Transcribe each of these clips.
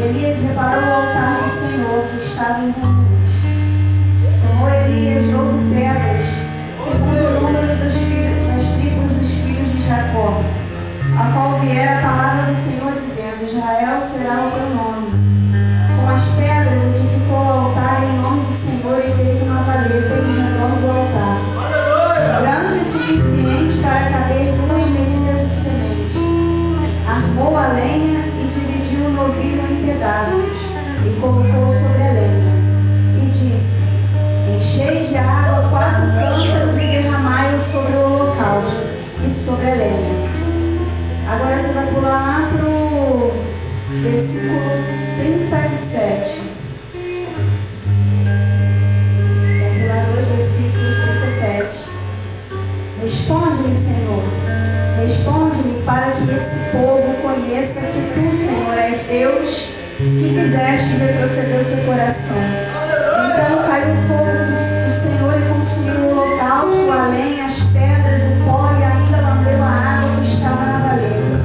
Elias reparou o altar do Senhor que estava em ruínas. Tomou Elias 12 pedras, segundo o número das tribos dos filhos de Jacó, a qual viera a palavra do Senhor, dizendo: Israel será o teu nome. Com as pedras edificou o altar em nome do Senhor e fez uma valeta em redor do altar, grande o suficiente para caber 2 medidas de semente. Armou a lenha e dividiu o novilho em pedaços, e colocou sobre a lenha. E disse: Enchei de água 4 cântaros e derramai-o sobre o holocausto e sobre a lenha. Agora você vai pular lá para o versículo 37. Vamos pular 2 versículos, 37. Responde-me, Senhor. Responde-me para que esse povo conheça que Tu, Senhor, és Deus, que fizeste retroceder o seu coração. Então caiu o fogo do Senhor e consumiu o holocausto, a lenha, as pedras, o pó e ainda lambeu a água que estava na valeta.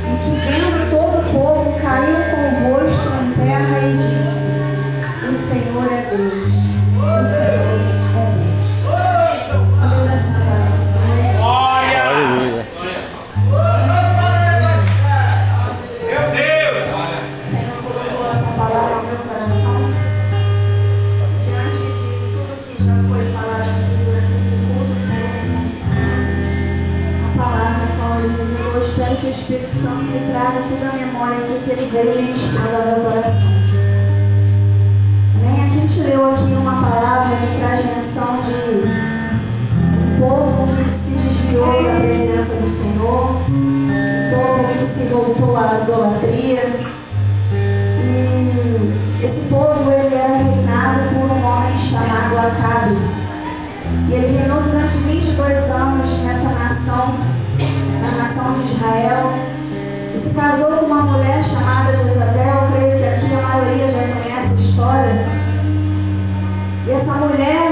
E que vendo todo o povo, caiu com o rosto em terra e disse: O Senhor é Deus. O Senhor é Deus. Vamos assentar nessa noite. Aleluia. Meu Deus! O Senhor colocou essa palavra no meu coração. Diante de tudo que já foi falado aqui durante esse culto, o Senhor, a palavra qual Ele revelou, espero que o Espírito Santo me traga toda a memória que Ele veio ministrando ao meu coração. Amém? A gente leu aqui uma palavra que traz menção de um povo que se desviou da presença do Senhor, um povo que se voltou à idolatria. E esse povo, ele era reinado por um homem chamado Acabe. E ele reinou durante 22 anos nessa nação, na nação de Israel. E se casou com uma mulher chamada Jezabel. Eu creio que aqui a maioria já conhece a história. E essa mulher,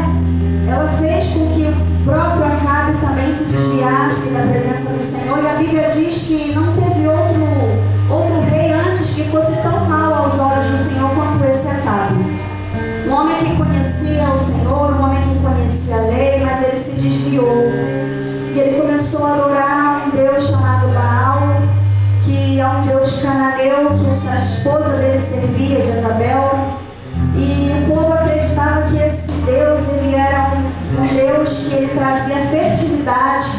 ela fez com que o próprio Acabe também se desviasse da presença do Senhor. E a Bíblia diz que não teve outro rei antes que fosse tão mau aos olhos do Senhor quanto esse Acabe. Um homem que conhecia o Senhor, um homem que conhecia a lei, mas ele se desviou. E ele começou a adorar um Deus chamado Baal, que é um Deus cananeu, que essa esposa dele servia, Jezabel. E o povo acreditava que esse Deus, ele era um Deus que ele trazia fertilidade,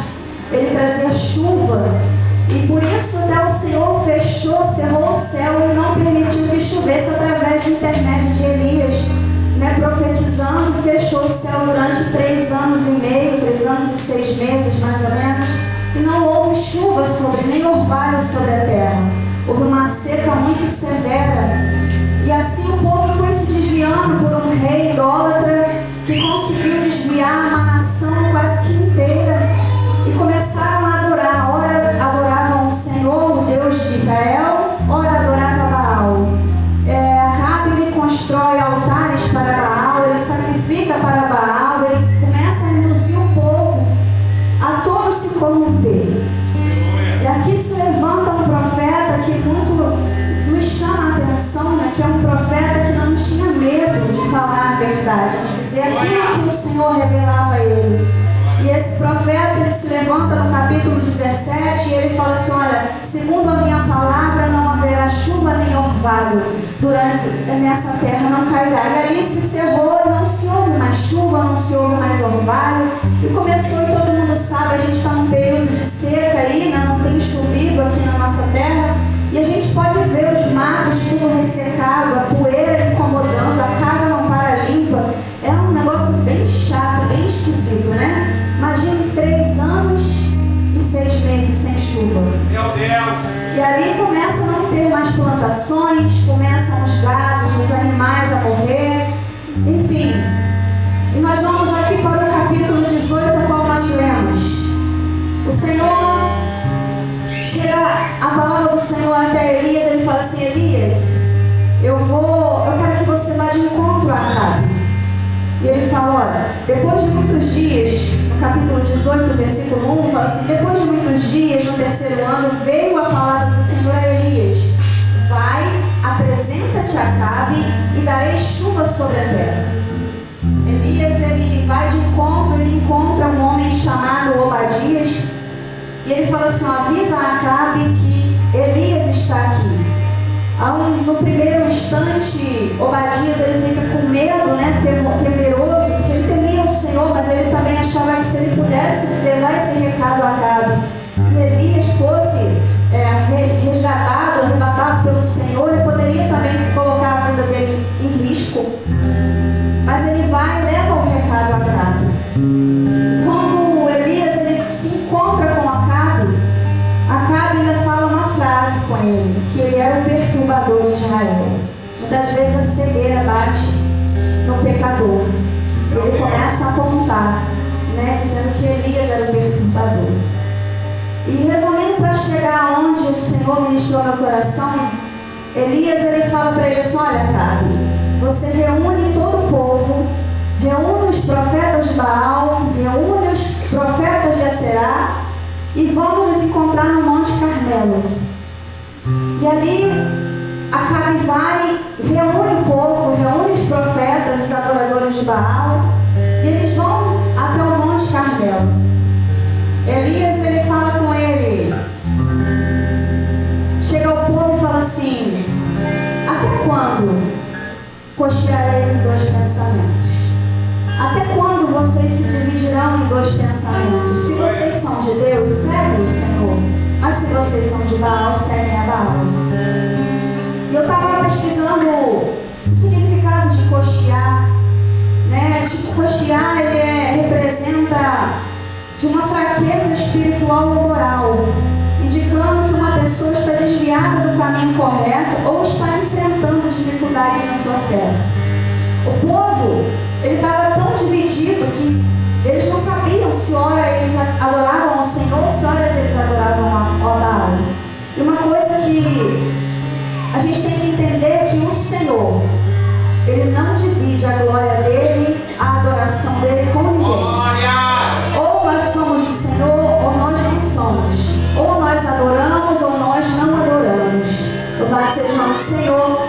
ele trazia chuva. E por isso até o Senhor fechou, cerrou o céu e não permitiu que chovesse através do intermédio de Elias, profetizando, fechou o céu durante 3 anos e meio, 3 anos e 6 meses mais ou menos. E não houve chuva nem orvalho sobre a terra. Houve uma seca muito severa. E assim o povo foi se desviando por um rei idólatra que conseguiu desviar uma nação quase que inteira. E começaram a adorar. Ora adoravam o Senhor, o Deus de Israel, ora adorava Baal. Acabe, ele constrói altares para Baal, ele sacrifica para Baal, ele começa a induzir o povo a todos se corromper. E aqui se levanta um profeta que muito nos chama a atenção, que é um profeta que não tinha medo de falar a verdade, de dizer aquilo que o Senhor revelava a ele. E esse profeta, ele se levanta no capítulo 17 e ele fala assim: olha, segundo a minha palavra não haverá chuva nem orvalho nessa terra, não cairá. E ali se encerrou e não se ouve mais chuva, não se ouve mais orvalho. E começou, e todo mundo sabe, a gente está num período de seca aí, não tem chovido aqui na nossa terra. E a gente pode ver os matos tudo ressecado, a poeira incomodando, a casa não para limpa. É um negócio bem chato, bem esquisito, né? Imagine 3 anos e 6 meses sem chuva. Meu Deus! E ali começa a não ter mais plantações, começam os gados, os animais a morrer, enfim. E nós vamos aqui para o capítulo 18, a qual nós lemos. O Senhor, chega a palavra do Senhor até Elias, ele fala assim: Elias, eu quero que você vá de encontro a Acabe. E ele fala: olha, depois de muitos dias, no capítulo 18, versículo 1, fala assim: depois de muitos dias, no 3º ano, veio a palavra do Senhor a Elias: vai, apresenta apresenta-te a Acabe e darei chuva sobre a terra. Elias, ele vai de encontro, ele encontra um homem chamado Obadias, e ele fala assim: avisa a Acabe que Elias está aqui. No primeiro instante, Obadias ele fica com medo, né, temeroso, porque ele temia o Senhor, mas ele também achava que se ele pudesse levar esse recado a Acabe e Elias fosse resgatado, arrebatado pelo Senhor, ele poderia também colocar a vida dele em risco. Mas ele vai e leva o recado a Acabe. Quando Elias ele se encontra com Acabe, Acabe ainda fala uma frase com ele, que ele era o perturbador de Israel. Muitas vezes a cegueira bate no pecador. Ele começa a apontar, né, dizendo que Elias era o perturbador. E resumindo, para chegar onde o Senhor ministrou meu coração, Elias ele fala para ele assim: olha, Acabe, você reúne todo o povo, reúne os profetas de Baal, reúne os profetas de Aserá, e vamos nos encontrar no Monte Carmelo. E ali Acabe vai, reúne o povo, reúne os profetas, os adoradores de Baal, e eles vão até o Monte Carmelo. Elias ele fala com ele, chega ao povo e fala assim: até quando cocheareis em dois pensamentos? Até quando vocês se dividirão em dois pensamentos? Se vocês são de Deus, seguem o Senhor, mas se vocês são de Baal, seguem a Baal. E eu estava pesquisando o significado de cochear, né? Cochear ele representa de uma fraqueza espiritual ou moral, indicando que uma pessoa está desviada do caminho correto ou está enfrentando dificuldades na sua fé. O povo ele estava tão dividido que eles não sabiam se ora eles adoravam ao Senhor, se ora eles adoravam a Baal. E uma coisa que a gente tem que entender é que o Senhor, ele não divide a glória dele, a adoração dele com ninguém. Ou nós somos do Senhor, ou nós não somos. Ou nós adoramos, ou nós não adoramos. Louvado seja o nome do Senhor.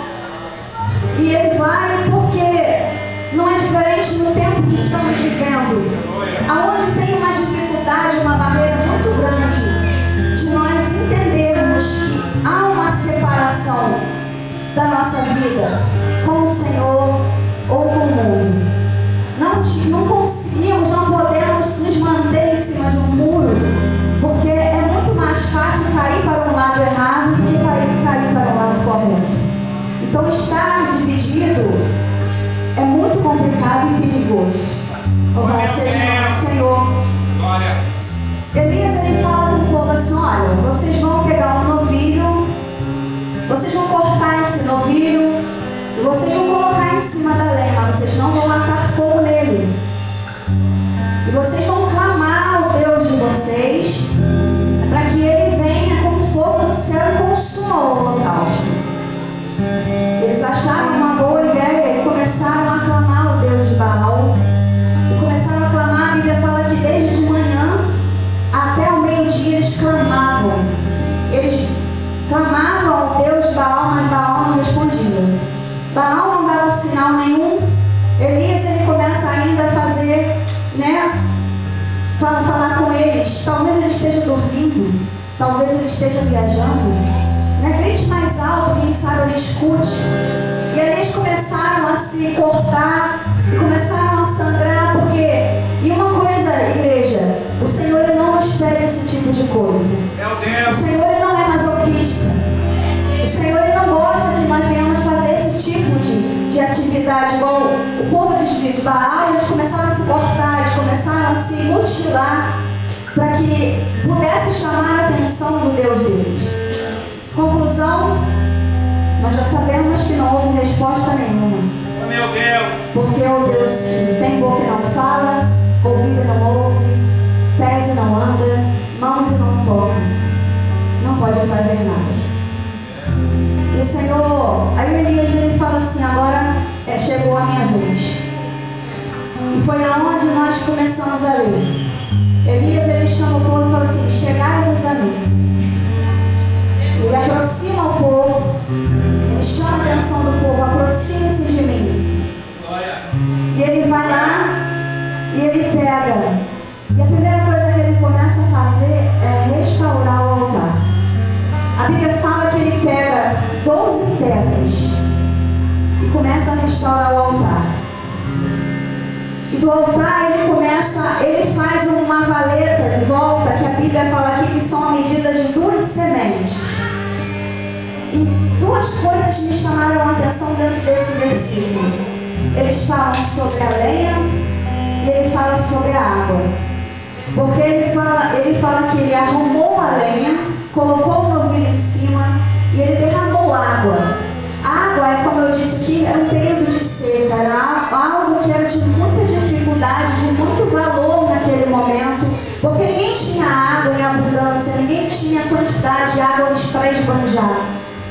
E ele vai porque não é diferente no tempo que estamos vivendo, aonde tem uma dificuldade, uma barreira muito grande de nós entendermos que há uma separação da nossa vida com o Senhor ou com o mundo. Não conseguimos, não podemos nos manter em cima de um muro, porque é muito mais fácil cair para um lado errado do que cair para um lado correto. Então estar dividido é muito complicado e perigoso. Louvado seja o nome do Senhor. Elias ele fala com o povo assim: olha, vocês vão pegar um novilho, vocês vão cortar esse novilho e vocês vão colocar em cima da lenha, vocês não vão matar fogo nele. E vocês vão clamar ao Deus de vocês para que ele venha com fogo do céu e consuma o holocausto. Eles acharam uma boa ideia e começaram a clamar ao Deus de Baal. E começaram a clamar, a Bíblia fala que desde de manhã até o meio-dia eles clamavam. Eles clamavam ao Deus de Baal, mas Baal não respondia. Baal não dava sinal nenhum. Elias ele começa ainda a fazer, né, falar com eles. Talvez ele esteja dormindo, talvez ele esteja viajando, né? Grite mais alto, quem sabe ele escute. E aí eles começaram a se cortar e começaram a sangrar, porque, e uma coisa, igreja, o Senhor ele não nos pede esse tipo de coisa. O Senhor ele não é masoquista. O Senhor ele não gosta que nós venhamos fazer esse tipo de atividade, igual o povo de Baal. Eles começaram a se cortar, eles começaram a se mutilar para que pudesse chamar a atenção do Deus deles. Conclusão, nós já sabemos que não houve resposta nenhuma. Meu Deus! Porque é o Deus que tem boca e não fala, ouvido e não ouve, pés e não anda, mãos e não toca, não pode fazer nada. E o Senhor, aí Elias ele fala assim: agora chegou a minha vez. E foi aonde nós começamos a ler. Elias ele chama o povo e fala assim: chegai-vos a mim. Ele aproxima o povo, ele chama a atenção do povo: aproxime-se de mim. E ele vai lá e ele pega. E a primeira coisa que ele começa a fazer é restaurar o altar. A Bíblia fala que ele pega 12 pedras e começa a restaurar o altar. E do altar ele faz uma valeta em volta, que a Bíblia fala aqui que são a medida de 2 sementes. E 2 coisas me chamaram a atenção dentro desse versículo. Eles falam sobre a lenha e ele fala sobre a água. Porque ele fala que ele arrumou a lenha, colocou o novilho em cima e ele derramou água. A água, é como eu disse aqui, era um período de seca, era algo que era de muita dificuldade, de muito valor naquele momento, porque ninguém tinha água em abundância, ninguém tinha quantidade de água para esbanjar.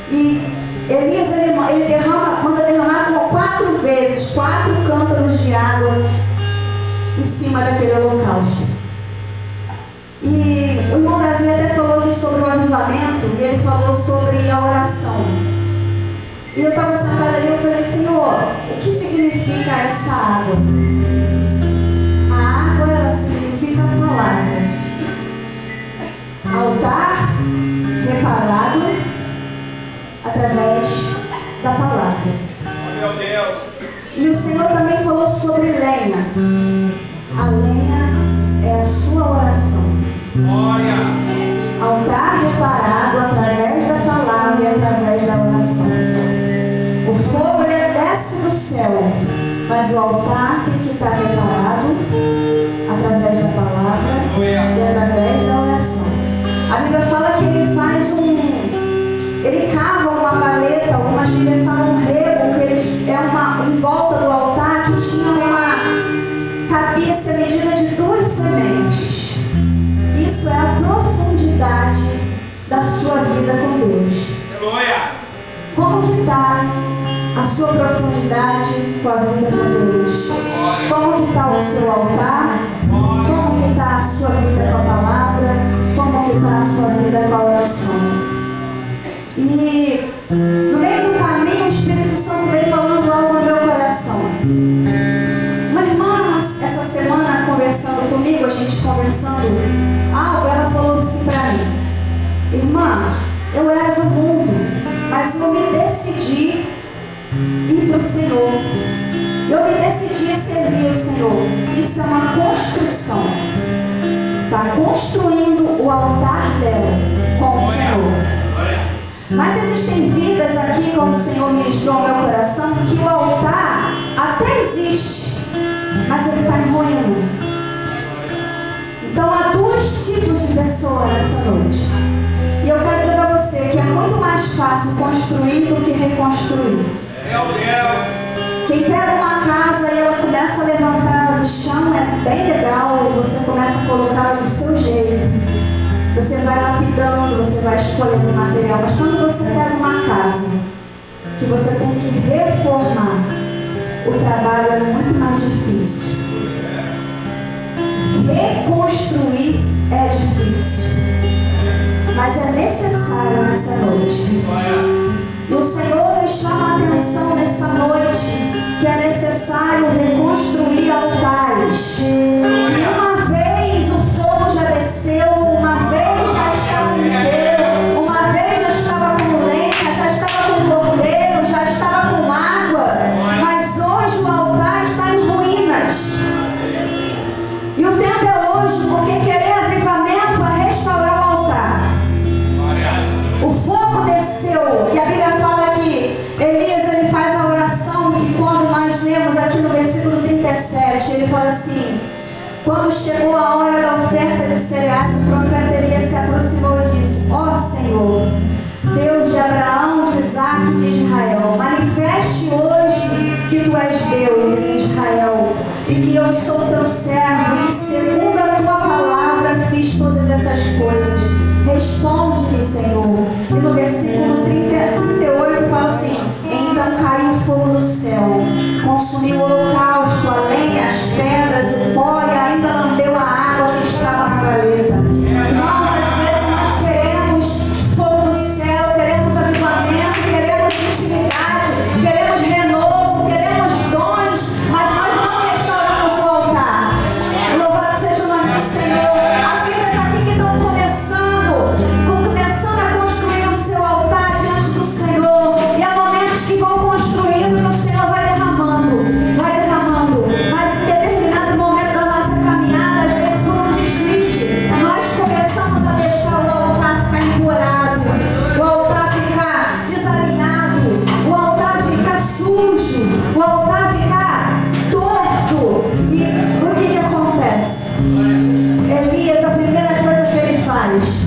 E Elias manda derramar 4 vezes, 4 cântaros de água em cima daquele holocausto. E o irmão Davi até falou aqui sobre o avivamento, e ele falou sobre a oração. E eu estava sentada ali e eu falei: Senhor, o que significa essa água? A água, ela significa a palavra. Altar reparado através da palavra. Meu Deus. E o Senhor também falou sobre lenha. A lenha é a sua oração. Olha. Altar reparado através da palavra e através da oração. O fogo desce do céu, mas o altar tem que estar reparado através da palavra e através da oração. A Bíblia fala que ele cava uma valeta, algumas Bíblias falam um rego, que em volta do altar que tinha cabia a medida de 2 sementes. Isso é a profundidade da sua vida com Deus. Como que está a sua profundidade com a vida com Deus? Como que está o seu altar? Como que está a sua vida com a palavra? Como que está a sua vida com a oração? E no meio do caminho o Espírito Santo veio falando algo no meu coração. Uma irmã, essa semana, conversando comigo, a gente conversando algo, ela falou assim para mim: irmã, eu era do mundo, mas eu me decidi ir para o Senhor. Eu me decidi a servir o Senhor. Isso é uma construção. Está construindo o altar dela com o Senhor. Mas existem vidas aqui, como o Senhor ministrou ao meu coração, que o altar até existe, mas ele está em ruína. Então há 2 tipos de pessoas nessa noite. E eu quero dizer para você que é muito mais fácil construir do que reconstruir. Meu Deus. Quem pega uma casa e ela começa a levantar ela do chão é bem legal, você começa a colocá-la do seu jeito. Você vai lapidando, você vai escolhendo material. Mas quando você pega uma casa que você tem que reformar, o trabalho é muito mais difícil. Reconstruir é difícil, mas é necessário nessa noite. E o Senhor nos chama a atenção nessa noite que é necessário reconstruir altares. Que uma vez o fogo já desceu, uma vez já estava inteiro, uma vez já estava com lenha, já estava com cordeiro, já estava com água, mas hoje o altar está em ruínas. E o tempo é hoje, porque querer avivamento é restaurar o altar. O fogo desceu, e a Bíblia fala que Elias ele faz a oração que quando nós lemos aqui no versículo 37, ele fala assim: quando chegou a hora da oferta de cereais, o profeta Elias se aproximou e disse: ó Senhor, Deus de Abraão, de Isaac e de Israel, manifeste hoje que tu és Deus em Israel e que eu sou teu servo e que segundo a tua palavra fiz todas essas coisas. Responde-me, Senhor. E no versículo 38 fala assim: então caiu fogo do céu, consumiu o holocausto, a lenha, as pedras, o pó e ainda lambeu a água que estava na valeta. Irmãos, às vezes nós queremos fogo do céu, queremos avivamento, queremos intimidade. o altar ficar torto. E o que acontece? Elias, a primeira coisa que ele faz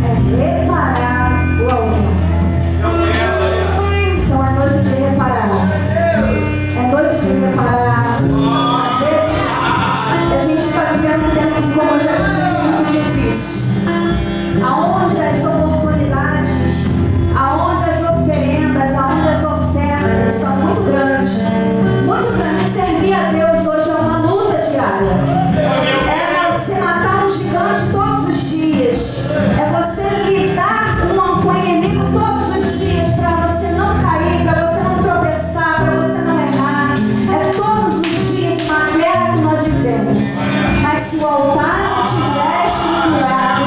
é reparar o altar. Então é noite de reparar. É noite de reparar. Às vezes a gente está vivendo um tempo, como eu já disse, muito difícil, aonde as oportunidades, aonde as oferendas, aonde as ofertas são muito grandes. Muito grande. Servir a Deus hoje é uma luta diária. É você matar um gigante todos os dias. É você lidar com o inimigo todos os dias, para você não cair, para você não tropeçar, para você não errar. É todos os dias uma guerra que nós vivemos. Mas se o altar não estiver estruturado,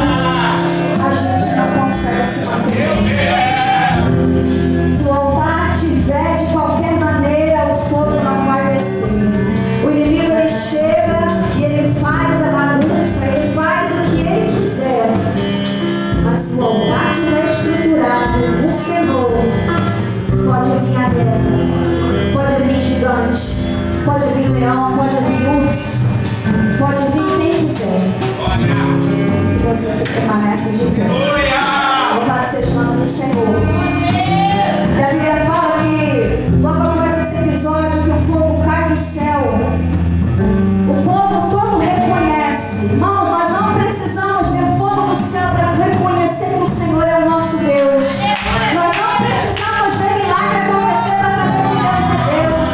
a gente não consegue se manter. Se o altar estiver de qualquer maneira, o fogo não vai descer. O inimigo, ele chega e ele faz a bagunça, ele faz o que ele quiser. Mas se o altar estiver estruturado no Senhor, pode vir a guerra, pode vir gigante, pode vir leão, pode vir urso, pode vir quem quiser. Que você se permanece de pé. Louvado seja o nome do Senhor. E a Bíblia fala que logo após esse episódio que o fogo cai do céu, o povo todo reconhece. Irmãos, nós não precisamos ver fogo do céu para reconhecer que o Senhor é o nosso Deus. Nós não precisamos ver milagre acontecer para saber que Deus é Deus.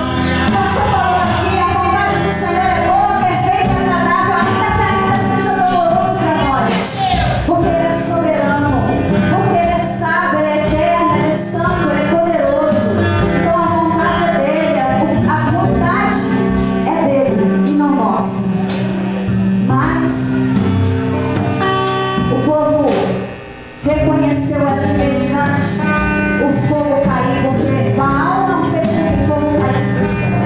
O pastor falou aqui, a vontade do Senhor é boa, perfeita e agradável, ainda que ainda seja doloroso para nós. Porque Ele é soberano, porque Ele é sábio, Ele é eterno, Ele é santo, Ele é poderoso. Então a vontade é dele, a vontade é dele e não nossa. Mas o povo reconheceu ali mediante o fogo cair, porque Baal não fez com que o fogo caísse do céu.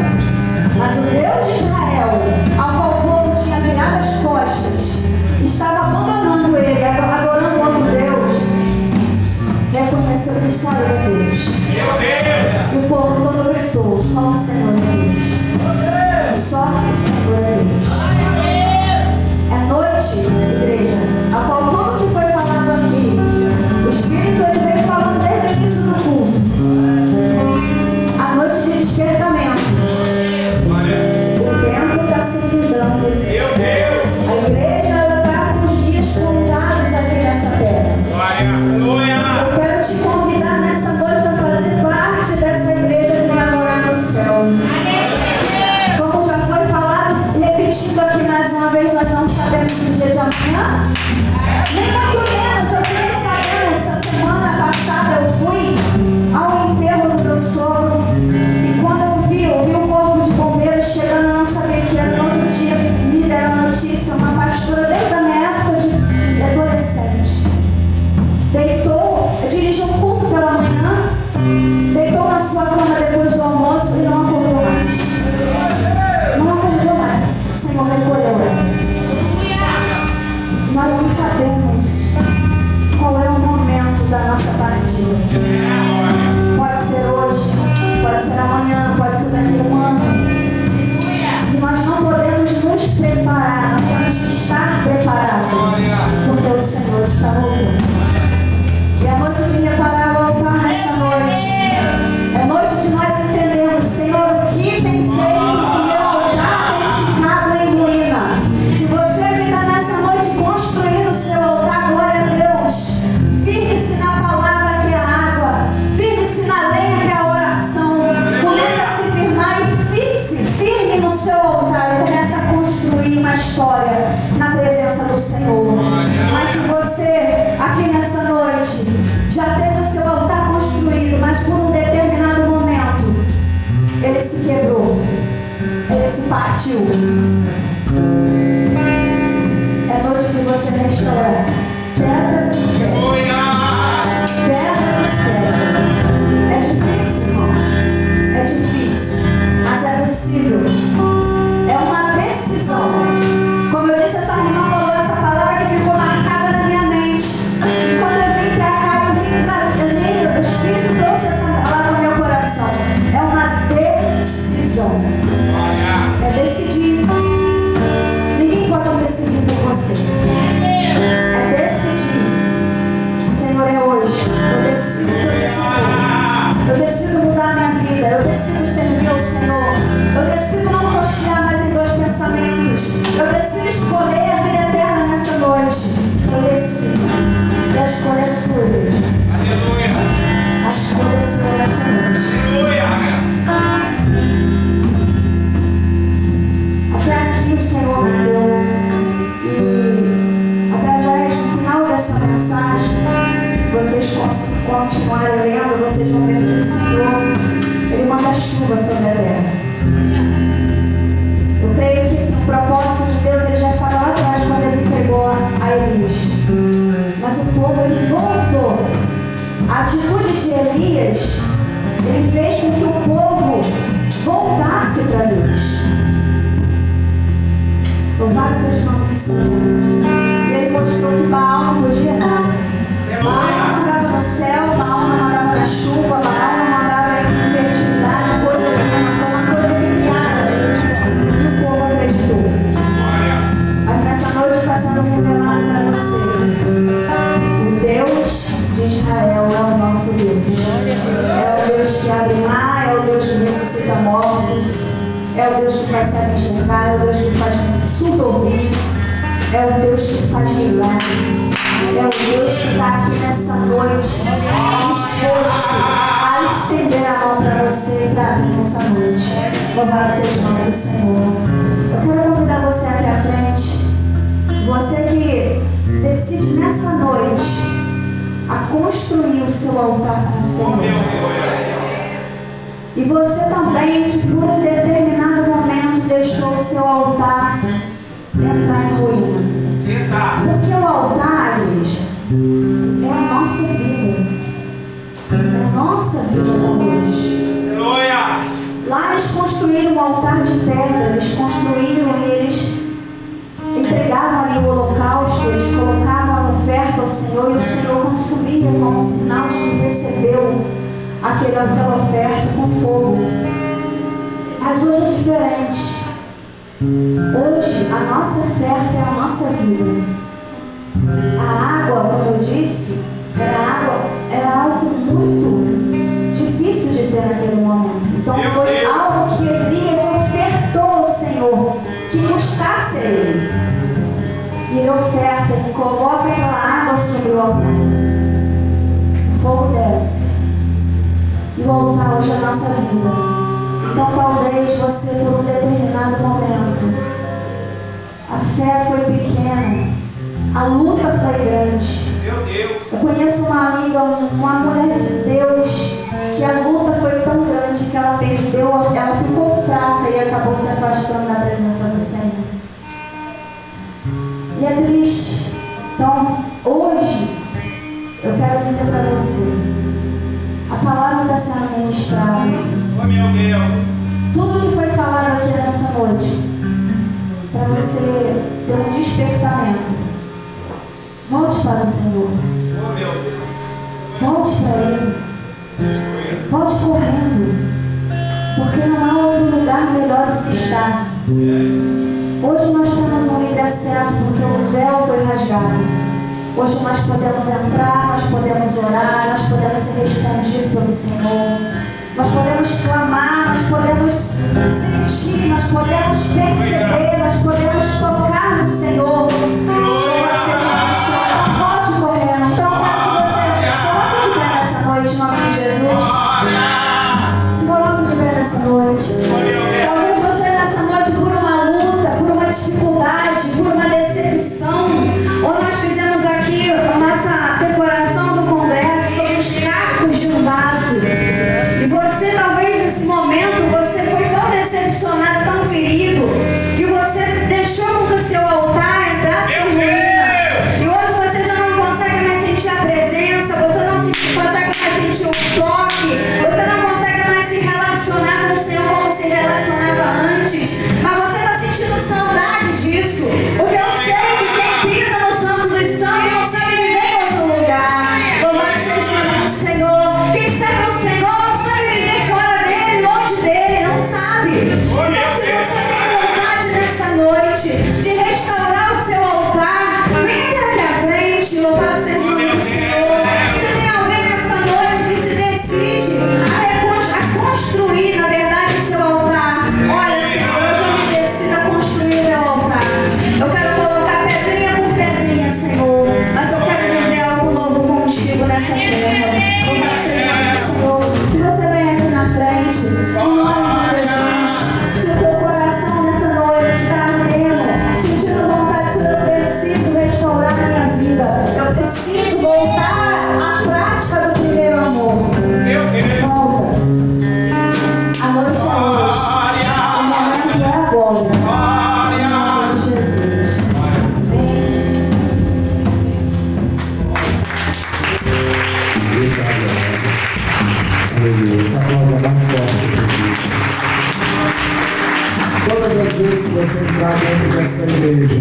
Mas o Deus de Israel, ao qual o povo tinha virado as costas, estava abandonando ele, adorando outro Deus, reconheceu que só ele é Deus. E o povo todo gritou: só o Senhor é Deus. Só o Senhor é Deus. É noite, igreja, a qual tudo que foi falado aqui, o Espírito ele veio falando desde o início do culto. A noite de despertamento. O tempo está se findando. A igreja está com os dias contados aqui nessa terra. Eu quero te convidar nessa noite a fazer parte dessa igreja que vai morar no céu. Como já foi falado, repetindo aqui mais uma vez, nós não sabemos o dia de amanhã, nem muito menos. Eu fiquei sabendo, essa semana passada eu fui ao enterro do meu sogro, e quando eu vi o corpo de bombeiros chegando, eu não sabia que era. No outro dia me deram a notícia, uma pastora desde a minha época de adolescente dirigiu um culto pela manhã, deitou na sua cama depois do almoço e não acordou mais. Não acordou mais. O Senhor recolheu ela. Nós não sabemos qual é o momento da nossa partida. Pode ser hoje, pode ser amanhã, pode ser daqui a um ano. E nós não podemos nos preparar, nós temos que estar preparados, porque o Senhor está voltando. E é noite de reparar o altar nessa noite. É noite de nós entendermos, Senhor, o que tem feito o meu altar tem ficado em ruína. Se você que está nessa noite construindo o seu altar, glória a Deus, firme-se na palavra que é a água, firme-se na lenha que é a oração. Comece a se firmar e fixe firme no seu altar e comece a construir uma história na presença do Senhor. Mas se você aqui nessa noite já teve o seu altar construído, mas por um determinado momento ele se quebrou, ele se partiu, é noite de você restaurar pedra por pedra, pedra por pedra. É difícil, irmão, é difícil, mas é possível. É uma decisão. Como eu disse, essa irmã falou essa palavra que ficou marcada na minha mente. E quando eu vim pra cá, eu vim trazer, o Espírito trouxe essa palavra ao meu coração. É uma decisão. decisão. É decidir. Ninguém pode decidir por você. É decidir. Senhor, é hoje. Eu decido pelo Senhor. Eu decido mudar minha vida. Eu decido servir ao Senhor. Eu decido não cochear mais em dois pensamentos. Eu decido escolher a vida eterna nessa noite. Eu decido. E a escolha é sua, igreja. Aleluia. A escolha é sua nessa noite. Aleluia. Até aqui o Senhor me deu. E através do final dessa mensagem, se vocês continuarem lendo, vocês vão ver que o Senhor, Ele manda chuva sobre a terra. Eu creio que o propósito de Deus ele já estava lá atrás quando Ele entregou a Elias. Mas o povo ele voltou. A atitude de Elias, ele fez com que o povo voltasse para Deus. Louvado seja o nome do Senhor. E ele mostrou que Baal não podia nada. Baal não mandava no céu, Baal não mandava na chuva, Baal não mandava em fertilidade, coisa nenhuma. Foi uma coisa que criaram. E o povo acreditou. Mas nessa noite está sendo revelado para você. O Deus de Israel é o nosso Deus. É o Deus que abre mar, é o Deus que ressuscita mortos. É o Deus que faz cego enxergar, é o Deus que faz surdo ouvir, é o Deus que faz milagre, é o Deus que está aqui nessa noite disposto a estender a mão para você e para mim nessa noite. Louvado seja o nome do Senhor. Eu quero convidar você aqui à frente, você que decide nessa noite a construir o seu altar com o Senhor. E você também que por um determinado momento deixou o seu altar entrar em ruína. Porque o altar, igreja, é a nossa vida. É a nossa vida com Deus. Lá eles construíram um altar de pedra, eles construíram e eles entregavam ali o holocausto, eles colocavam a oferta ao Senhor e o Senhor consumia como um sinal de que recebeu aquela oferta com fogo. Mas hoje é diferente. Hoje a nossa oferta é a nossa vida. A água, como eu disse, era algo muito difícil de ter naquele momento. Então foi algo que Elias ofertou ao Senhor, que custasse a ele. E ele oferta, ele coloca aquela água sobre o altar. O fogo desce. E o altar hoje é a nossa vida. Então talvez você por um determinado momento, a fé foi pequena, a luta foi grande. Eu conheço uma amiga, uma mulher de Deus, que a luta foi tão grande que ela perdeu, ela ficou fraca e acabou se afastando da presença do Senhor. E é triste. Então hoje eu quero dizer para você, a palavra está sendo ministrada. Oh, meu Deus. Tudo que foi falado aqui nessa noite, para você ter um despertamento, volte para o Senhor. Oh, meu Deus. Volte para Ele. Volte correndo. Porque não há outro lugar melhor de se estar. Hoje nós temos um livre acesso porque o véu foi rasgado. Hoje nós podemos entrar, nós podemos orar, nós podemos ser respondidos pelo Senhor. Nós podemos clamar, nós podemos sentir, nós podemos perceber, nós podemos tocar no Senhor. Louvado seja o nome do Senhor. Então volte correndo. Então eu quero que você se coloque de pé nessa noite, em nome de Jesus. Se coloque de pé nessa noite. Talvez você nessa noite por uma luta, por uma dificuldade, por uma decepção, ou nós fizemos aqui a nossa decoração do congresso sobre os cacos de um vaso. E você talvez nesse momento você foi tão decepcionado, tão ferido, que você deixou com que o seu altar entrasse em ruína. E hoje você já não consegue mais sentir a presença, você não consegue mais sentir o toque, você não consegue mais se relacionar com o Senhor como se relacionava antes. Mas você está sentindo saudade disso, porque eu sei que quem pisa no Santo dos Santos não sabe viver em outro lugar. Louvado seja o nome do Senhor. Quem serve ao Senhor não sabe viver fora dele, longe dele, não sabe. vezes que você entrar dentro dessa igreja,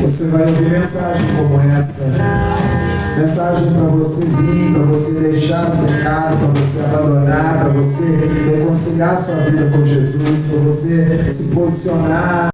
você vai ouvir mensagem como essa. Mensagem para você vir, para você deixar o pecado, para você abandonar, para você reconciliar sua vida com Jesus, para você se posicionar